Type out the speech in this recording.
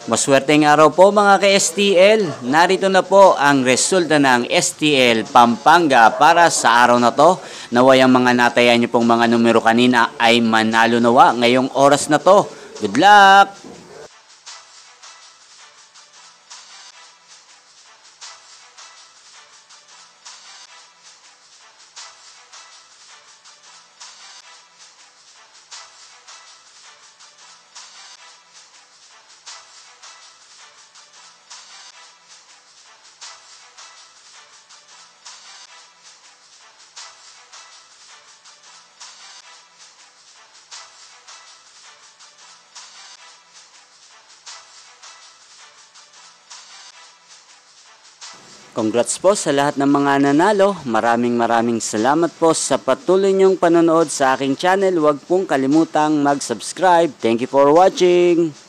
Maswerteng araw po mga ka-STL. Narito na po ang resulta ng STL Pampanga para sa araw na to. Naway ang mga natayan niyo pong mga numero kanina ay manalo nawa ngayong oras na to. Good luck! Congrats po sa lahat ng mga nanalo. Maraming salamat po sa patuloy niyong panonood sa aking channel. Huwag pong kalimutang mag-subscribe. Thank you for watching.